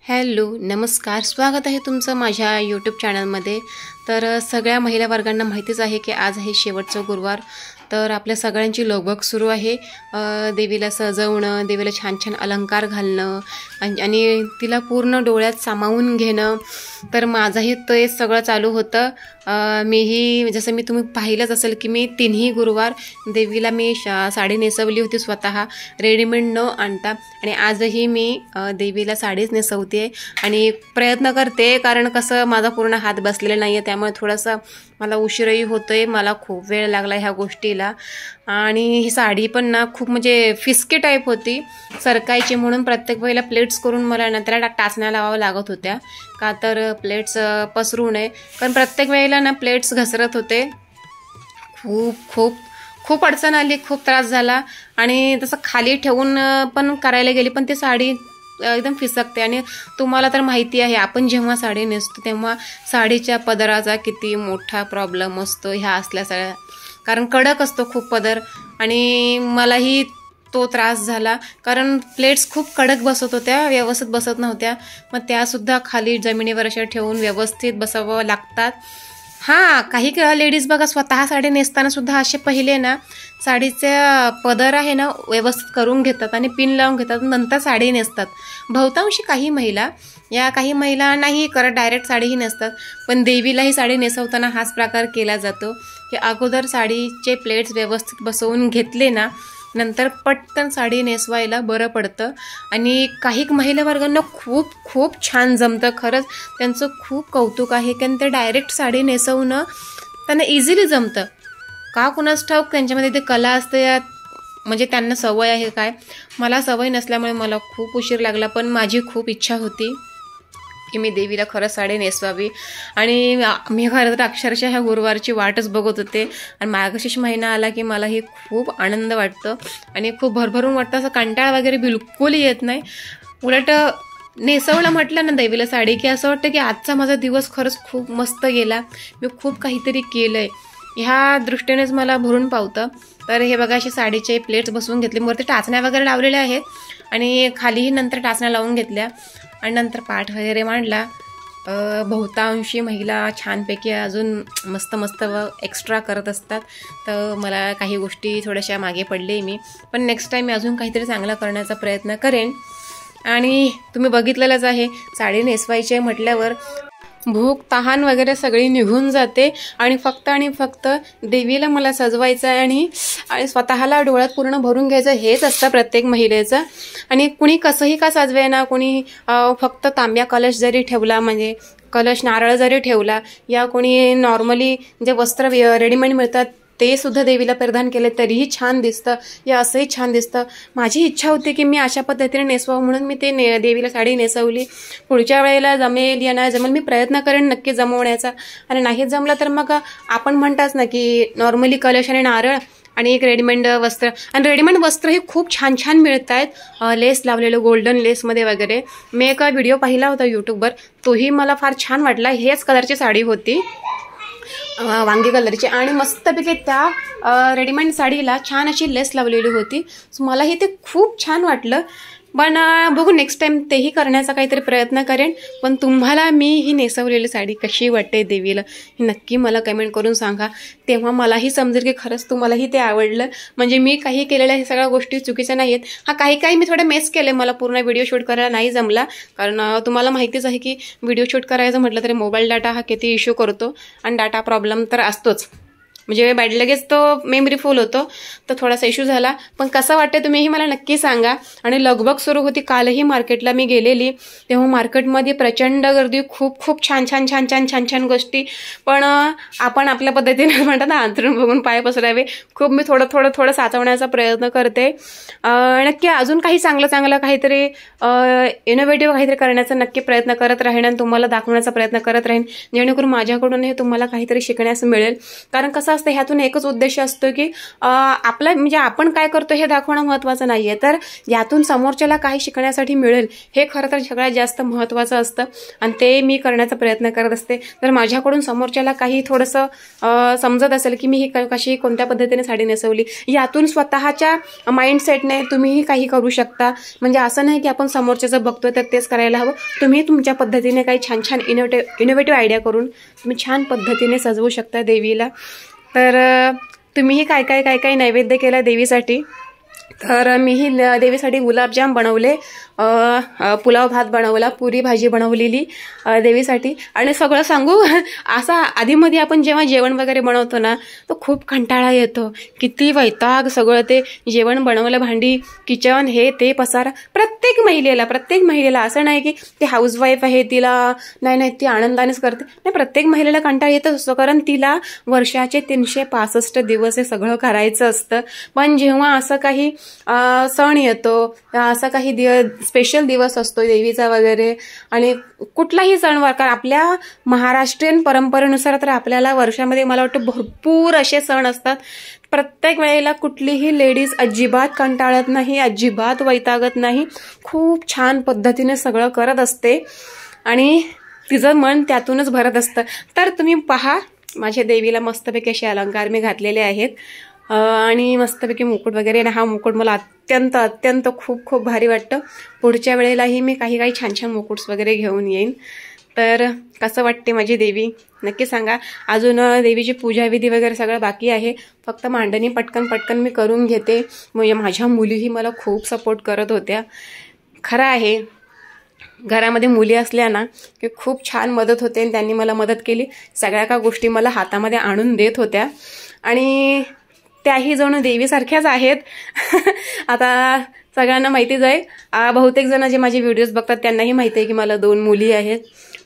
Hello नमस्कार, स्वागत आहे तुमचं माझ्या यूट्यूब चॅनलमध्ये। तर सगळ्या महिला वर्गांना माहितीच आहे की आज आहे शेवटचा गुरुवार। तर आपल्या सगळ्यांची लगबग सुरू आहे देवीला सजवणं, देवीला छान छान अलंकार घालणं आणि तिला पूर्ण डोळ्यात सामावून घेणं। तर माझंही ते सगळं चालू होतं। मीही जसं मी तुम्ही पाहिलंच असेल की मी तिन्ही गुरुवार देवीला मी साडी नेसवली होती स्वतः, रेडीमेड न आणता। आणि आजही मी देवीला साडीच नेसवते आणि प्रयत्न करते, कारण कसं माझा पूर्ण हात बसलेला नाही आहे, त्यामुळे थोडंसं मला उशीरही होतोय। मला खूप वेळ लागला ह्या गोष्टीला। आणि ही साडी पण ना खूप म्हणजे फिसकी टाईप होती, सरकायची म्हणून प्रत्येक वेळेला प्लेट्स करून मला ना त्याला टाचण्या लावावं लागत होत्या, का तर प्लेट्स पसरू नये, कारण प्रत्येक वेळेला ना प्लेट्स घसरत होते। खूप खूप खूप अडचण आली, खूप त्रास झाला। आणि तसं खाली ठेवून पण करायला गेली पण ती साडी एकदम फिसकते। आणि तुम्हाला तर माहिती आहे आपण जेव्हा साडी नेसतो तेव्हा साडीच्या पदराचा किती मोठा प्रॉब्लेम असतो ह्या असल्या साड्या, कारण कडक असतो खूप पदर। आणि मलाही तो त्रास झाला, कारण प्लेट्स खूप कडक बसत होत्या, व्यवस्थित बसत नव्हत्या। मग त्यासुद्धा खाली जमिनीवर अशा ठेवून व्यवस्थित बसवावं लागतात। हां, काही लेडीज बघा स्वतः साडी नेसताना सुद्धा असे पहिले ना साडीचे पदर आहे ना व्यवस्थित करून घेतात आणि पिन लावून घेतात, नंतर साडी नेसतात। बहुतांशी काही महिला नाही करत, डायरेक्ट साडीही नेसतात। पण देवीलाही साडी नेसवताना हाच प्रकार केला जातो की अगोदर साडीचे प्लेट्स व्यवस्थित बसवून घेतले ना, नंतर पटकन साडी नेसवायला बरं पडतं। आणि काही महिला वर्गांना खूप खूप छान जमतं, खरंच त्यांचं खूप कौतुक आहे, कारण ते डायरेक्ट साडी नेसवणं त्यांना इझिली जमतं। का कुणास ठाऊक त्यांच्यामध्ये ते कला असते, म्हणजे त्यांना सवय आहे काय। मला सवय नसल्यामुळे मला खूप उशीर लागला, पण माझी खूप इच्छा होती की मी देवीला खरंच साडी नेसवावी। आणि मी खरं तर अक्षरशः ह्या गुरुवारची वाटच बघत होते। आणि मार्गशीर्ष महिना आला की मलाही खूप आनंद वाटतं आणि खूप भरभरून वाटतं, असं कंटाळा वगैरे बिलकुल येत नाही। उलट नेसवलं म्हटलं ना देवीला साडी की असं वाटतं की आजचा माझा दिवस खरंच खूप मस्त गेला, मी खूप काहीतरी केलंय, ह्या दृष्टीनेच मला भरून पावतं। तर हे बघा, अशी साडीचे प्लेट्स बसवून घेतली, वरती टाचण्या वगैरे लावलेल्या आहेत आणि खालीही नंतर टाचण्या लावून घेतल्या आणि नंतर पाठ वगैरे मांडला। बहुतांशी महिला छानपैकी अजून मस्त मस्त एक्स्ट्रा करत असतात, तर मला काही गोष्टी थोड्याशा मागे पडले मी, पण नेक्स्ट टाईम मी अजून काहीतरी चांगला करण्याचा प्रयत्न करेन। आणि तुम्ही बघितलेलंच आहे, साडी नेसवायची म्हटल्यावर भूक तहान वगैरे सगळी निघून जाते आणि फक्त देवीला मला सजवायचं आहे आणि स्वतःला डोळ्यात पूर्ण भरून घ्यायचं, हेच असतं प्रत्येक महिलेचं। आणि कुणी कसंही का सजवेना, कुणी फक्त तांब्या कलश जरी ठेवला, म्हणजे कलश नारळ जरी ठेवला, या कोणी नॉर्मली जे वस्त्र रेडीमेड मिळतात ते सुद्धा देवीला परिधान केले तरीही छान दिसतं, या असंही छान दिसतं। माझी इच्छा होती की मी अशा पद्धतीने नेसवावं, म्हणून मी ते देवीला साडी नेसवली। पुढच्या वेळेला जमेल या नाही जमेल, मी प्रयत्न करेन नक्की जमवण्याचा। आणि नाही जमलं तर मग आपण म्हणताच ना की नॉर्मली कलश आणि नारळ आणि एक रेडीमेड वस्त्र, आणि रेडीमेड वस्त्र हे खूप छान छान मिळत आहेत, लेस लावलेलं गोल्डन लेसमध्ये वगैरे। मी एक व्हिडिओ पाहिला होता यूट्यूबवर, तोही मला फार छान वाटला। हेच कलरची साडी होती, वांगी कलरची, आणि मस्तपैकी त्या रेडीमेड साडीला छान अशी लेस लावलेली होती। सो मलाही ते खूप छान वाटलं, पण बघू नेक्स्ट टाइम तेही करण्याचा काहीतरी प्रयत्न करेन। पण तुम्हाला मी ही नेसवलेली साडी कशी वाटते देवीला हे नक्की मला कमेंट करून सांगा, तेव्हा मलाही समजेल की खरंच तुम्हालाही ते आवडलं, म्हणजे मी काही केलेल्या हे सगळ्या गोष्टी चुकीच्या नाही आहेत। हा काही मी थोडं मिस केले, मला पूर्ण व्हिडिओ शूट करायला नाही जमला, कारण तुम्हाला माहितीच आहे की व्हिडिओ शूट करायचं म्हटलं तरी मोबाईल डाटा हा किती इश्यू करतो, आणि डाटा प्रॉब्लेम तर असतोच, म्हणजे लगेच तो मेमरी फुल होतो, तर थोडासा इश्यू झाला। पण कसं वाटतं तुम्हीही मला नक्की सांगा। आणि लगबग सुरू होती, कालही मार्केटला मी गेलेली, तेव्हा मार्केटमध्ये प्रचंड गर्दी, खूप खूप छान गोष्टी। पण आपण आपल्या पद्धतीने म्हणतात ना, अंतरून बघून पाय पसरावे, खूप मी थोडं साचवण्याचा प्रयत्न करते। नक्की अजून काही चांगलं काहीतरी इनोव्हेटिव्ह काहीतरी करण्याचा नक्की प्रयत्न करत राहीन आणि तुम्हाला दाखवण्याचा प्रयत्न करत राहीन, जेणेकरून माझ्याकडून हे तुम्हाला काहीतरी शिकण्यास मिळेल। कारण कसं असतं ह्यातून एकच उद्देश असतो की आपला म्हणजे आपण काय करतो हे दाखवणं महत्त्वाचं नाही आहे, तर यातून समोरच्याला काही शिकण्यासाठी मिळेल हे खरं तर सगळ्यात जास्त महत्त्वाचं असतं आणि ते मी करण्याचा प्रयत्न करत असते. तर माझ्याकडून समोरच्याला काही थोडंसं समजत असेल की मी ही कशी कोणत्या पद्धतीने साडी नेसवली, यातून स्वतःच्या माइंडसेटने तुम्हीही काही करू शकता. म्हणजे असं नाही की आपण समोरच्याचं बघतोय तर तेच करायला हवं. तुम्ही तुमच्या पद्धतीने काही छान छान इनोव्हेटिव्ह आयडिया करून तुम्ही छान पद्धतीने सजवू शकता देवीला. तर तुम्हीही काय काय नैवेद्य केला देवीसाठी. तर मीही देवीसाठी गुलाबजाम बनवले, पुलाव भात बनवला, पुरी भाजी बनवलेली देवीसाठी. आणि सगळं सांगू असा आधीमध्ये आपण जेव्हा जेवण वगैरे बनवतो ना तो खूप कंटाळा येतो, किती वैताग सगळं ते जेवण बनवलं, भांडी, किचन, हे ते पसारा. प्रत्येक महिलेला असं नाही की ती हाऊसवाईफ आहे तिला नाही ती आनंदानेच करते, नाही, प्रत्येक महिलेला कंटाळा येतच असतो, कारण तिला वर्षाचे 365 दिवस हे सगळं करायचं असतं. पण जेव्हा असं काही सण येतो, असा काही स्पेशल दिवस असतो देवीचा वगैरे, आणि कुठलाही सणवार, कारण आपल्या महाराष्ट्रीयन परंपरेनुसार तर आपल्याला वर्षामध्ये मला वाटतं भरपूर असे सण असतात. प्रत्येक वेळेला कुठलीही लेडीज अजिबात कंटाळत नाही, अजिबात वैतागत नाही, खूप छान पद्धतीने सगळं करत असते आणि तिचं मन त्यातूनच भरत असतं. तर तुम्ही पहा, माझ्या देवीला मस्तपैकी असे अलंकार मी घातलेले आहेत आणि मस्तपैकी मुकुट वगैरे. आणि हा मुकुट मला अत्यंत खूप भारी वाटतं. पुढच्या वेळेलाही मी काही छान छान मुकुट्स वगैरे घेऊन येईन. तर कसं वाटते माझी देवी नक्की सांगा. अजून देवीची पूजाविधी वगैरे सगळं बाकी आहे, फक्त मांडणी पटकन मी करून घेते. म्हणजे माझ्या मुलीही मला खूप सपोर्ट करत होत्या. खरं आहे, घरामध्ये मुली असल्या ना की खूप छान मदत होते आणि त्यांनी मला मदत केली. सगळ्या का गोष्टी मला हातामध्ये आणून देत होत्या आणि त्याही जणू देवीसारख्याच आहेत. आता सगळ्यांना माहितीच आहे, बहुतेक जण जे माझे व्हिडिओज बघतात त्यांनाही माहिती आहे की मला 2 मुली आहेत.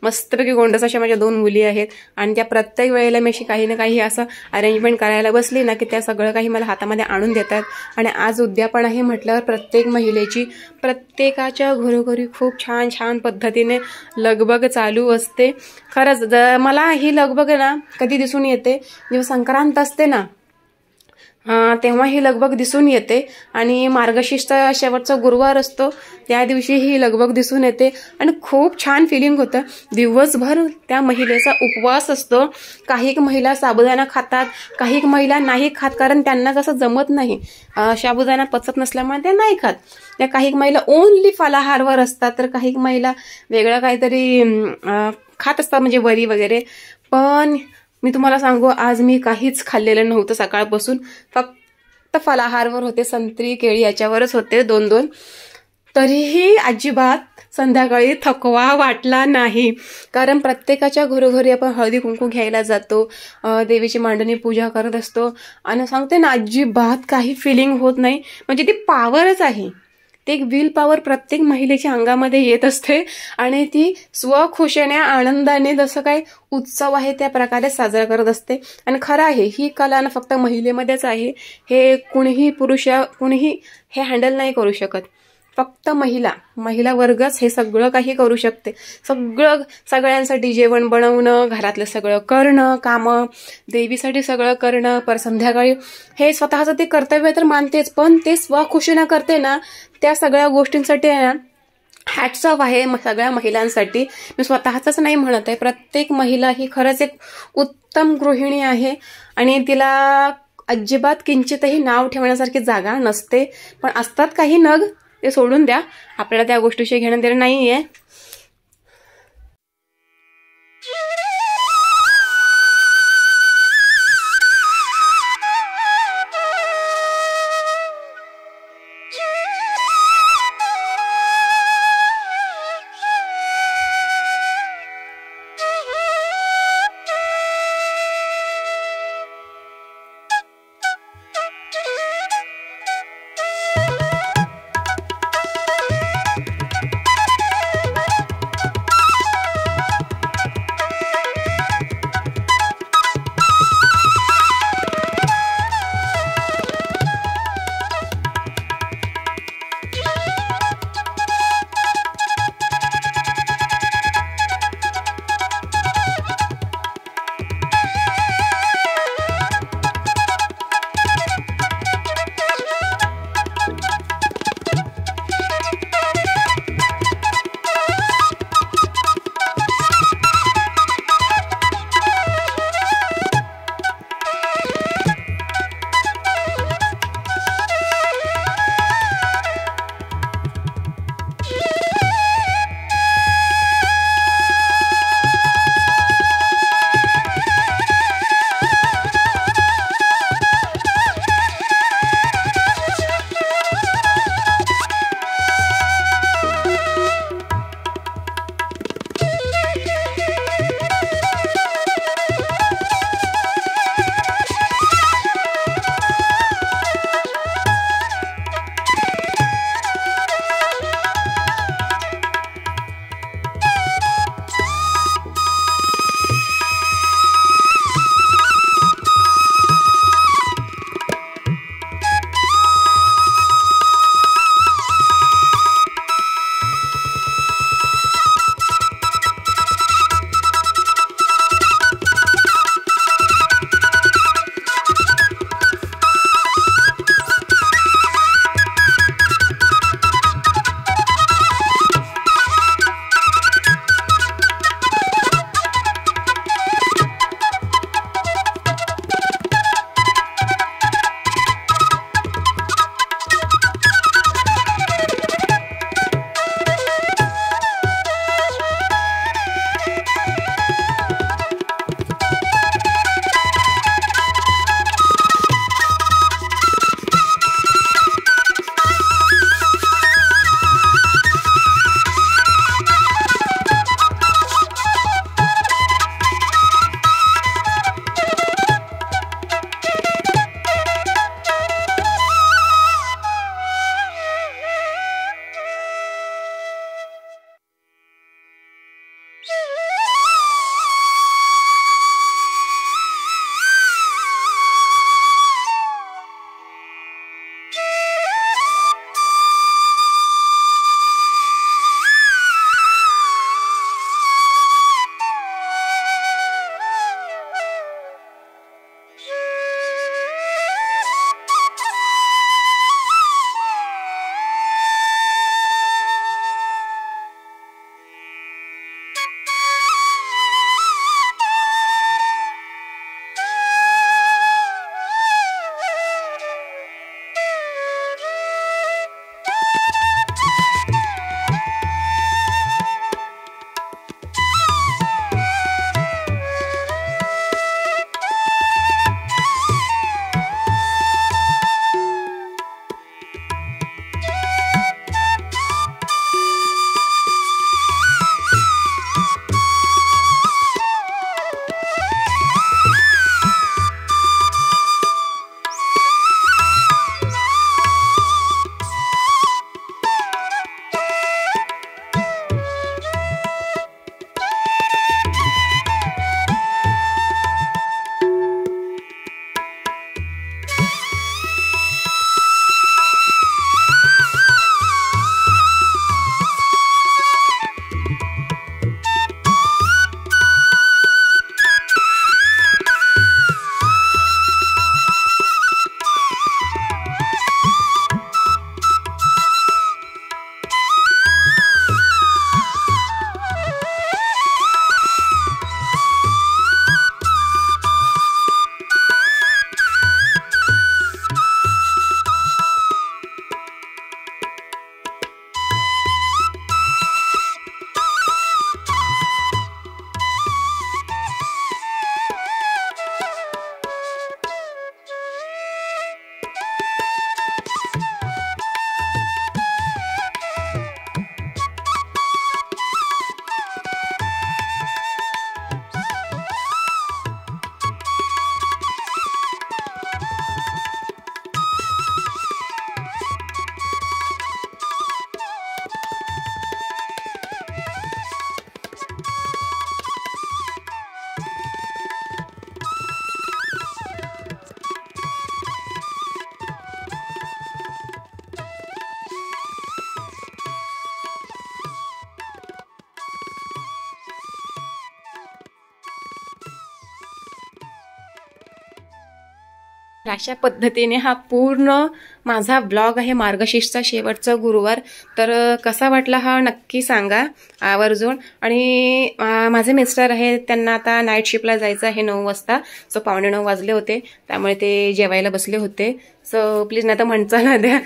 मस्तपैकी गोंडस अशा माझ्या 2 मुली आहेत आणि त्या प्रत्येक वेळेला मी अशी काही ना काही असं अरेंजमेंट करायला बसली ना की त्या सगळं काही मला हातामध्ये आणून देतात. आणि आज उद्यापन आहे म्हटल्यावर प्रत्येक महिलेची प्रत्येकाच्या घरोघरी खूप छान पद्धतीने लगबग चालू असते. खरंच मला ही लगबग ना कधी दिसून येते जेव्हा संक्रांत असते ना, तेव्हा ही लगबग दिसून येते. आणि मार्गशीर्ष शेवटचा गुरुवार असतो त्या दिवशी ही लगबग दिसून येते आणि खूप छान फिलिंग होतं. दिवसभर त्या महिलेचा उपवास असतो. काही महिला साबुदाणा खातात, काही महिला नाही खात, कारण त्यांना जसं जमत नाही, साबुदाणा पचत नसल्यामुळे ते नाही खात. त्या काही महिला ओनली फलाहारवर असतात, तर काही महिला वेगळं काहीतरी खात असतात, म्हणजे वरी वगैरे. पण मी तुम्हाला सांगू, आज मी काहीच खाल्लेलं नव्हतं सकाळपासून, फक्त फलाहारवर होते, संत्री केळी याच्यावरच होते 2-2. तरीही अजिबात संध्याकाळी थकवा वाटला नाही, कारण प्रत्येकाच्या घरोघरी आपण हळदी कुंकू घ्यायला जातो, देवीची मांडणी पूजा करत असतो आणि सांगते ना अजिबात काही फिलिंग होत नाही. म्हणजे ती पॉवरच आहे, ते एक विल पॉवर प्रत्येक महिलेच्या अंगामध्ये येत असते आणि ती स्वखुशीने आनंदाने जसं काही उत्सव आहे त्या प्रकारे साजरा करत असते. आणि खरं आहे, ही कला ना फक्त महिलेमध्येच आहे, हे कुणीही पुरुष कुणीही हे हँडल नाही करू शकत. फक्त महिला वर्गच हे सगळं काही करू शकते. सगळ्यांसाठी जेवण बनवणं, घरातलं सगळं करणं, कामं, देवीसाठी सगळं करणं, पर संध्याकाळी हे स्वतःचं ते कर्तव्य तर मानतेच, पण ते स्वखुशीनं करते ना, त्या सगळ्या गोष्टींसाठी आहे ना हॅट्स ऑफ आहे सगळ्या महिलांसाठी. मी स्वतःच नाही म्हणत आहे, प्रत्येक महिला ही खरंच एक उत्तम गृहिणी आहे आणि तिला अजिबात किंचितही नाव ठेवण्यासारखी जागा नसते. पण असतात काही नग, ते सोडून द्या, आपल्याला त्या गोष्टीशी घेणं देणं नाहीये. अशा पद्धतीने हा पूर्ण माझा ब्लॉग आहे मार्गशीर्षचा शेवटचा गुरुवार. तर कसा वाटला हा नक्की सांगा आवर्जून. आणि माझे मिस्टर आहेत, त्यांना आता नाईट शिफ्टला जायचं आहे 9 वाजता. सो 8:45 वाजले होते, त्यामुळे ते जेवायला बसले होते. सो प्लीज नाही तर म्हणचा ना द्या,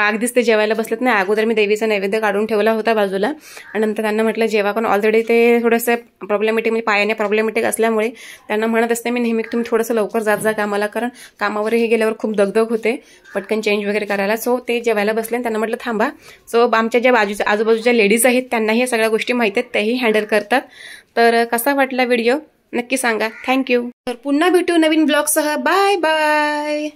अगदीच ते जेवायला बसलेत नाही. अगोदर मी देवीचा नैवेद्य काढून ठेवला होता बाजूला, आणि नंतर त्यांना म्हटलं जेव्हा पण ऑलरेडी ते थोडंसं प्रॉब्लेमॅटिक म्हणजे पायाने प्रॉब्लेमॅटिक असल्यामुळे त्यांना म्हणत असते मी नेहमी तुम्ही थोडंसं लवकर जात जा कामाला, कारण कामावरही गेल्यावर खूप दगदग होते पटकन चेंज वगैरे करायला. सो ते जेवायला बसले, त्यांना म्हटलं थांबा. सो आमच्या ज्या आजूबाजूच्या लेडीज आहेत त्यांनाही या सगळ्या गोष्टी माहिती आहेत, त्याही हँडल करतात. तर कसा वाटला व्हिडिओ नक्की सांगा. थँक्यू. तर पुन्हा भेटू नवीन ब्लॉगसह. Bye bye.